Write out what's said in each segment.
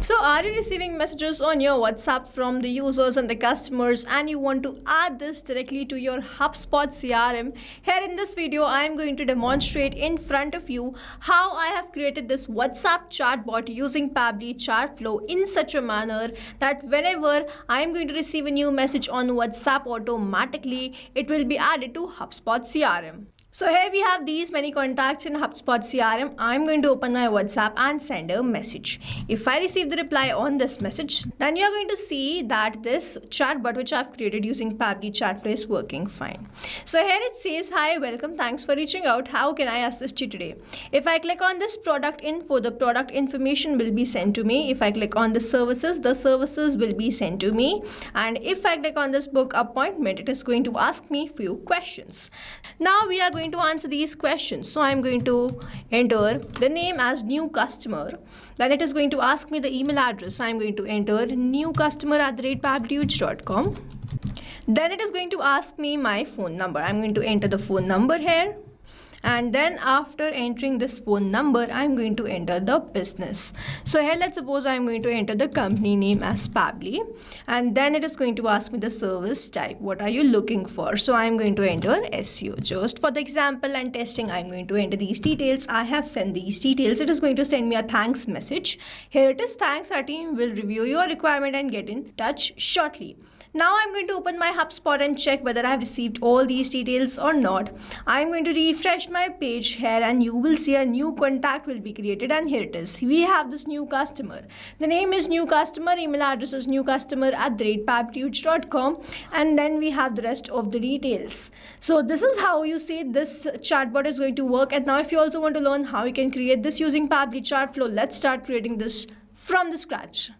So are you receiving messages on your WhatsApp from the users and the customers and you want to add this directly to your HubSpot CRM? Here in this video, I am going to demonstrate in front of you how I have created this WhatsApp chatbot using Pabbly Chatflow in such a manner that whenever I am going to receive a new message on WhatsApp, automatically it will be added to HubSpot CRM. So here we have these many contacts in HubSpot CRM. I'm going to open my WhatsApp and send a message. If I receive the reply on this message, then you're going to see that this chatbot which I've created using Pabbly Chatflow is working fine. So here it says, "Hi, welcome, thanks for reaching out. How can I assist you today?" If I click on this product info, the product information will be sent to me. If I click on the services will be sent to me. And if I click on this book appointment, it is going to ask me few questions. Now we are going to answer these questions. So I'm going to enter the name as new customer. Then it is going to ask me the email address. I'm going to enter newcustomer@pabblychatflow.com. Then it is going to ask me my phone number. I'm going to enter the phone number here. And then after entering this phone number, I'm going to enter the business. So here let's suppose I'm going to enter the company name as Pabbly. And then it is going to ask me the service type. What are you looking for? So I'm going to enter SEO. Just for the example and testing, I'm going to enter these details. I have sent these details. It is going to send me a thanks message. Here it is. Thanks, our team will review your requirement and get in touch shortly. Now I'm going to open my HubSpot and check whether I have received all these details or not. I'm going to refresh my page here and you will see a new contact will be created, and here it is. We have this new customer. The name is new customer, email address is newcustomer@pabblychatflow.com, and then we have the rest of the details. So this is how you see this chatbot is going to work. And now if you also want to learn how you can create this using Pabbly Chatflow, let's start creating this from the scratch.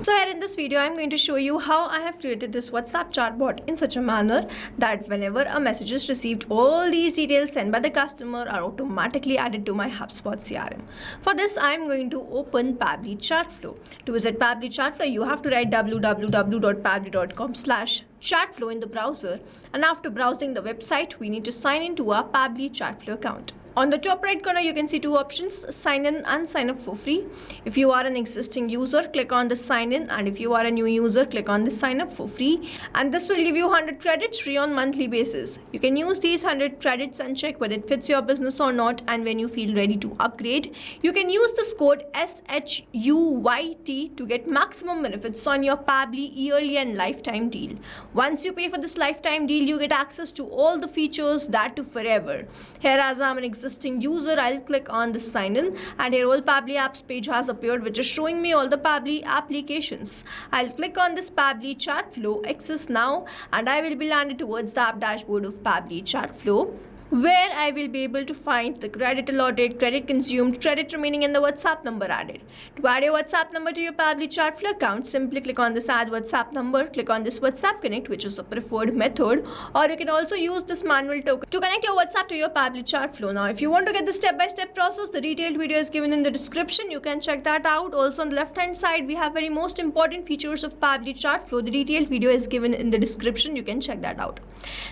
So here in this video, I'm going to show you how I have created this WhatsApp chatbot in such a manner that whenever a message is received, all these details sent by the customer are automatically added to my HubSpot CRM. For this, I'm going to open Pabbly Chatflow. To visit Pabbly Chatflow, you have to write www.pabbly.com/chatflow in the browser. And after browsing the website, we need to sign into our Pabbly Chatflow account. On the top right corner, you can see two options: sign in and sign up for free. If you are an existing user, click on the sign in, and if you are a new user, click on the sign up for free. And this will give you 100 credits free on monthly basis. You can use these 100 credits and check whether it fits your business or not. And when you feel ready to upgrade, you can use this code SHUYT to get maximum benefits on your Pabbly yearly and lifetime deal. Once you pay for this lifetime deal, you get access to all the features, that too forever. Here, as I'm an existing user, I'll click on the sign in, and here all Pabbly apps page has appeared, which is showing me all the Pabbly applications. I'll click on this Pabbly Chatflow access now, and I will be landed towards the app dashboard of Pabbly Chatflow, where I will be able to find the credit allotted, credit consumed, credit remaining, and the WhatsApp number added. To add your WhatsApp number to your Pabbly Chatflow account, simply click on this add WhatsApp number, click on this WhatsApp connect, which is the preferred method, or you can also use this manual token to connect your WhatsApp to your Pabbly Chatflow. Now, if you want to get the step-by-step process, the detailed video is given in the description. You can check that out. Also on the left-hand side, we have very most important features of Pabbly Chatflow. The detailed video is given in the description. You can check that out.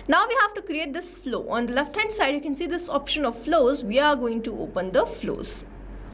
Now we have to create this flow. On the left-hand side, you can see this option of flows. We are going to open the flows.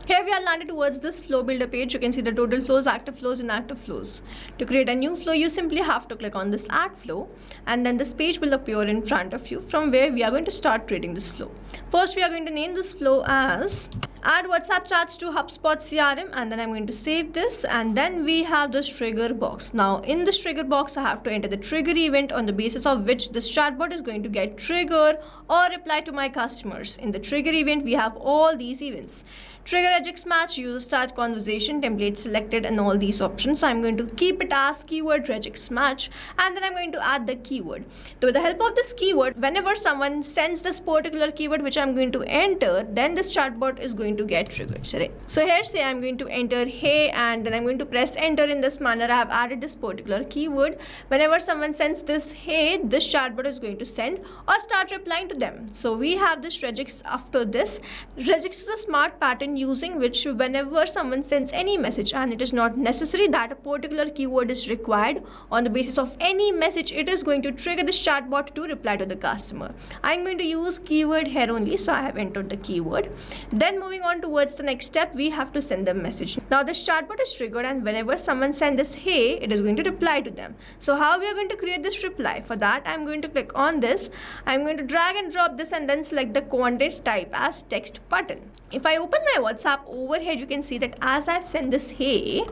Here we are landed towards this flow builder page. You can see the total flows, active flows, inactive flows. To create a new flow, you simply have to click on this add flow, and then this page will appear in front of you, from where we are going to start creating this flow. First, we are going to name this flow as add WhatsApp chats to HubSpot CRM, and then I'm going to save this, and then we have this trigger box. Now in this trigger box, I have to enter the trigger event on the basis of which this chatbot is going to get trigger or reply to my customers. In the trigger event, we have all these events: trigger regex match, user start conversation, template selected, and all these options. So I'm going to keep it as keyword regex match, and then I'm going to add the keyword. So with the help of this keyword, whenever someone sends this particular keyword which I'm going to enter, then this chatbot is going to get triggered. So here say I'm going to enter hey, and then I'm going to press enter. In this manner, I have added this particular keyword. Whenever someone sends this hey, this chatbot is going to send or start replying to them. So we have this regex after this. Regex is a smart pattern using which whenever someone sends any message, and it is not necessary that a particular keyword is required, on the basis of any message, it is going to trigger this chatbot to reply to the customer. I'm going to use keyword here only. only, so I have entered the keyword. Then moving on towards the next step, we have to send the message. Now this chatbot is triggered, and whenever someone sends this hey, it is going to reply to them. So how we are going to create this reply? For that, I'm going to click on this. I'm going to drag and drop this and then select the content type as text button. If I open my WhatsApp over here, you can see that as I've sent this hey,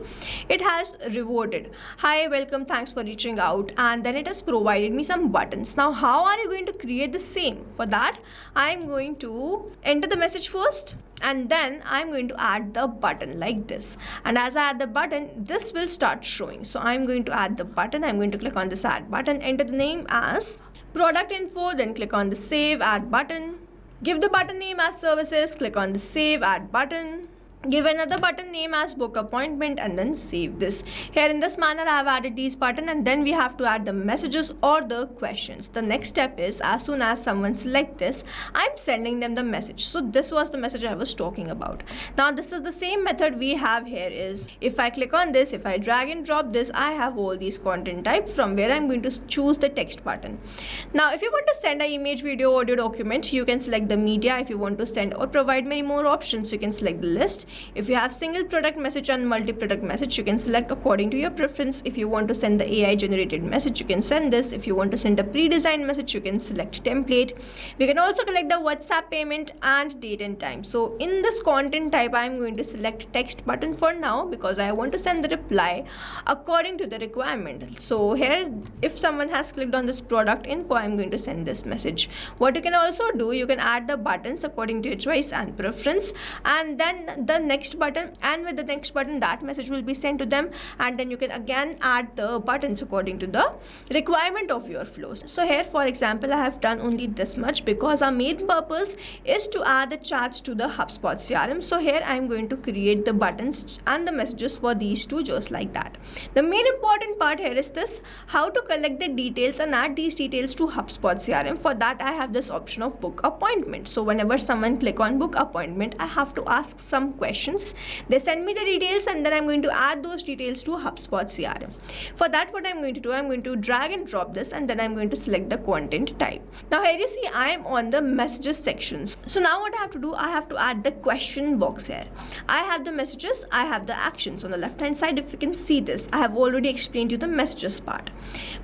it has rewarded. Hi, welcome, thanks for reaching out, and then it has provided me some buttons. Now how are you going to create the same? For that, I'm going to enter the message first, and then I'm going to add the button like this. And as I add the button, this will start showing. So I'm going to add the button. I'm going to click on this add button, enter the name as product info, then click on the save add button. Give the button name as services, click on the save add button. Give another button name as book appointment, and then save this. Here in this manner, I have added these buttons, and then we have to add the messages or the questions. The next step is, as soon as someone select this, I'm sending them the message. So this was the message I was talking about. Now this is the same method we have here is, if I click on this, if I drag and drop this, I have all these content type from where I'm going to choose the text button. Now if you want to send an image, video, audio document, you can select the media. If you want to send or provide many more options, you can select the list. If you have single product message and multi-product message, you can select according to your preference. If you want to send the AI generated message, you can send this. If you want to send a pre-designed message, you can select template. We can also select the WhatsApp payment and date and time. So in this content type, I'm going to select text button for now because I want to send the reply according to the requirement. So here, if someone has clicked on this product info, I'm going to send this message. What you can also do, you can add the buttons according to your choice and preference, and then the next button, and with the next button that message will be sent to them, and then you can again add the buttons according to the requirement of your flows. So here for example, I have done only this much because our main purpose is to add the chats to the HubSpot CRM. So here I'm going to create the buttons and the messages for these two just like that. The main important part here is this, how to collect the details and add these details to HubSpot CRM. For that I have this option of book appointment. So whenever someone click on book appointment, I have to ask some questions. They send me the details, and then I'm going to add those details to HubSpot CRM. For that, what I'm going to do, I'm going to drag and drop this, and then I'm going to select the content type. Now here you see I am on the messages sections. So now what I have to do, I have to add the question box here. I have the messages, I have the actions on the left hand side. If you can see this, I have already explained you the messages part.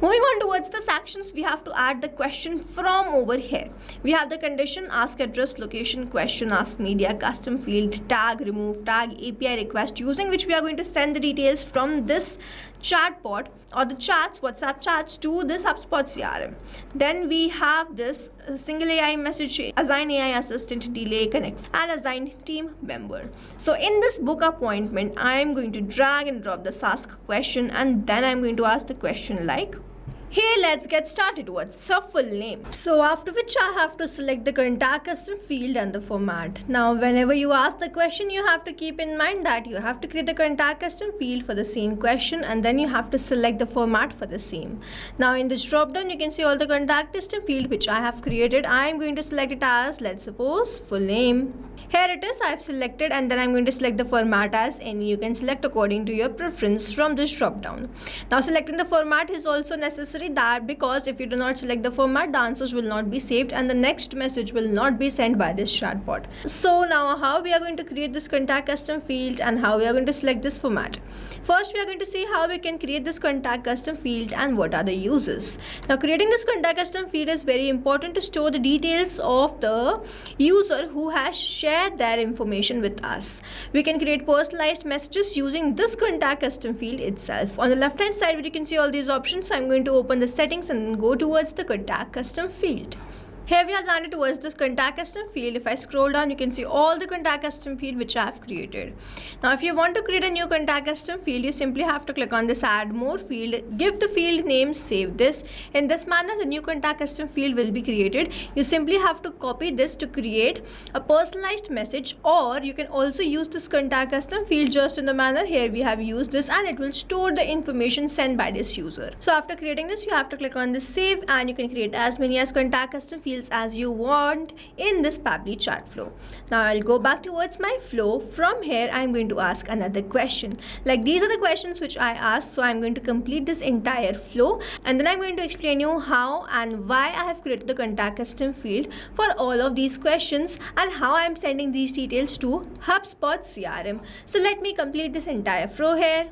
Moving on towards the actions, we have to add the question from over here. We have the condition, ask address, location, question, ask media, custom field, tag, remove, tag, API request, using which we are going to send the details from this chatbot or the chats, WhatsApp chats, to this HubSpot CRM. Then we have this single AI message, assign AI assistant, delay, connect, and assign team member. So in this book appointment, I am going to drag and drop this ask question, and then I'm going to ask the question like, hey, let's get started. What's your full name? So after which I have to select the contact custom field and the format. Now whenever you ask the question, you have to keep in mind that you have to create the contact custom field for the same question, and then you have to select the format for the same. Now in this drop down, you can see all the contact custom field which I have created. I am going to select it as, let's suppose, full name. Here it is, I have selected, and then I'm going to select the format as any. You can select according to your preference from this drop down. Now selecting the format is also necessary, that because if you do not select the format, the answers will not be saved and the next message will not be sent by this chatbot. So now how we are going to create this contact custom field and how we are going to select this format. First we are going to see how we can create this contact custom field and what are the uses. Now creating this contact custom field is very important to store the details of the user who has shared their information with us. We can create personalized messages using this contact custom field itself. On the left hand side, where you can see all these options, I'm going to open the settings and go towards the contact custom field. Here we have landed towards this contact custom field. If I scroll down, you can see all the contact custom field which I have created. Now if you want to create a new contact custom field, you simply have to click on this add more field, give the field name, save this. In this manner, the new contact custom field will be created. You simply have to copy this to create a personalized message, or you can also use this contact custom field just in the manner here we have used this, and it will store the information sent by this user. So after creating this, you have to click on this save, and you can create as many as contact custom fields fields as you want in this Pabbly Chatflow. Now I'll go back towards my flow. From here I'm going to ask another question. Like these are the questions which I asked, so I'm going to complete this entire flow and then I'm going to explain you how and why I have created the contact custom field for all of these questions and how I'm sending these details to HubSpot CRM. So let me complete this entire flow here.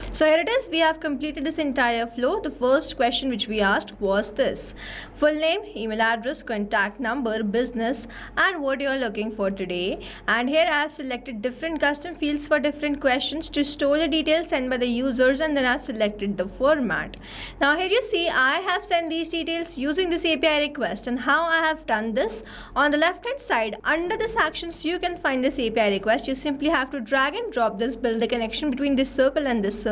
So here it is, we have completed this entire flow. The first question which we asked was this: full name, email address, contact number, business, and what you are looking for today. And here I have selected different custom fields for different questions to store the details sent by the users, and then I have selected the format. Now here you see I have sent these details using this API request, and how I have done this. On the left hand side under this actions you can find this API request. You simply have to drag and drop this, build the connection between this circle and this circle,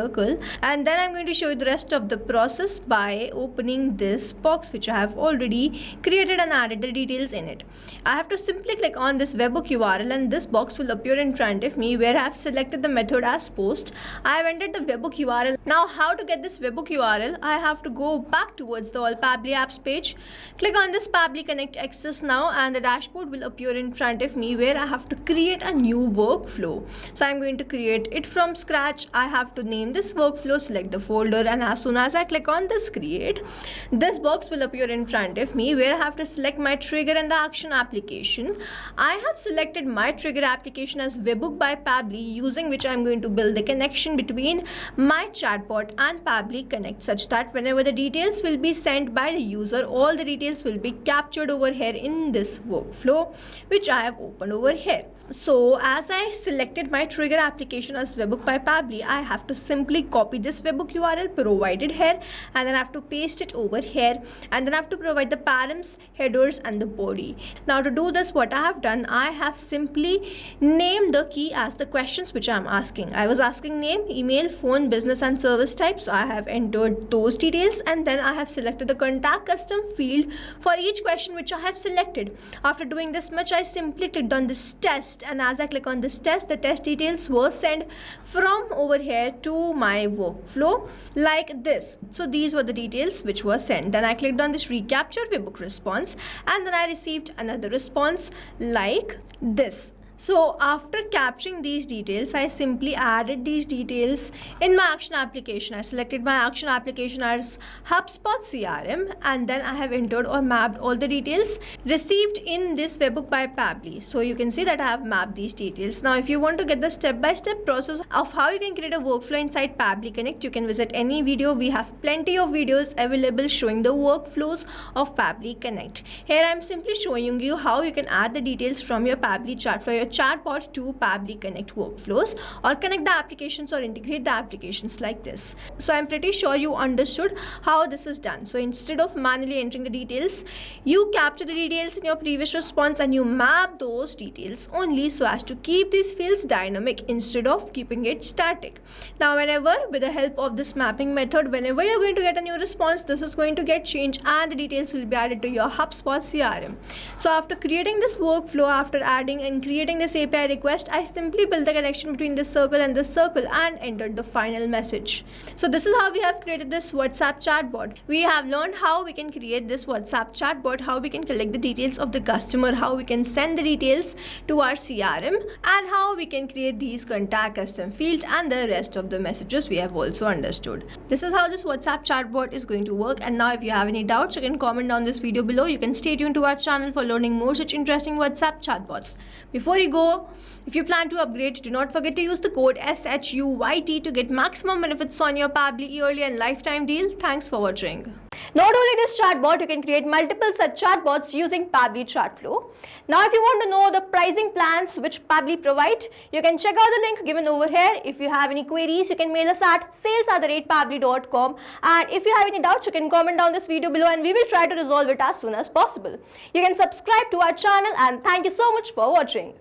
and then I'm going to show you the rest of the process by opening this box which I have already created and added the details in it. I have to simply click on this webhook URL and this box will appear in front of me where I have selected the method as post. I have entered the webhook URL. Now how to get this webhook URL? I have to go back towards the all Pabbly apps page, click on this Pabbly Connect Access now, and the dashboard will appear in front of me where I have to create a new workflow. So I'm going to create it from scratch. I have to name this workflow, select the folder, and as soon as I click on this create, this box will appear in front of me where I have to select my trigger and the action application. I have selected my trigger application as webhook by Pabbly, using which I am going to build the connection between my chatbot and Pabbly Connect, such that whenever the details will be sent by the user, all the details will be captured over here in this workflow which I have opened over here. So as I selected my trigger application as webhook by Pabbly, I have to simply copy this webhook URL provided here, and then I have to paste it over here, and then I have to provide the params, headers, and the body. Now to do this, what I have done, I have simply named the key as the questions which I am asking. I was asking name, email, phone, business, and service type, so I have entered those details, and then I have selected the contact custom field for each question which I have selected. After doing this much, I simply clicked on this test, and as I click on this test, the test details were sent from over here to my workflow like this. So these were the details which were sent. Then I clicked on this recapture webhook response, and then I received another response like this. So after capturing these details, I simply added these details in my action application. I selected my action application as HubSpot CRM, and then I have entered or mapped all the details received in this webhook by Pabbly. So you can see that I have mapped these details. Now if you want to get the step-by-step process of how you can create a workflow inside Pabbly Connect, you can visit any video. We have plenty of videos available showing the workflows of Pabbly Connect. Here I am simply showing you how you can add the details from your Pabbly Chatflow, your chatbot, to Pabbly Connect workflows, or connect the applications or integrate the applications like this. So I'm pretty sure you understood how this is done. So instead of manually entering the details, you capture the details in your previous response and you map those details only so as to keep these fields dynamic instead of keeping it static. Now whenever, with the help of this mapping method, whenever you're going to get a new response, this is going to get changed and the details will be added to your HubSpot CRM. So after creating this workflow, after adding and creating this API request, I simply built the connection between this circle and this circle and entered the final message. So this is how we have created this WhatsApp chatbot. We have learned how we can create this WhatsApp chatbot, how we can collect the details of the customer, how we can send the details to our CRM, and how we can create these contact custom fields, and the rest of the messages we have also understood. This is how this WhatsApp chatbot is going to work. And now if you have any doubts, you can comment on this video below. You can stay tuned to our channel for learning more such interesting WhatsApp chatbots. Before you go, if you plan to upgrade, do not forget to use the code SHUYT to get maximum benefits on your Pabbly yearly and lifetime deal. Thanks for watching. Not only this chatbot, you can create multiple such chatbots using Pabbly Chatflow. Now if you want to know the pricing plans which Pabbly provide, you can check out the link given over here. If you have any queries, you can mail us at sales@pabbly.com, and if you have any doubts, you can comment down this video below and we will try to resolve it as soon as possible. You can subscribe to our channel, and thank you so much for watching.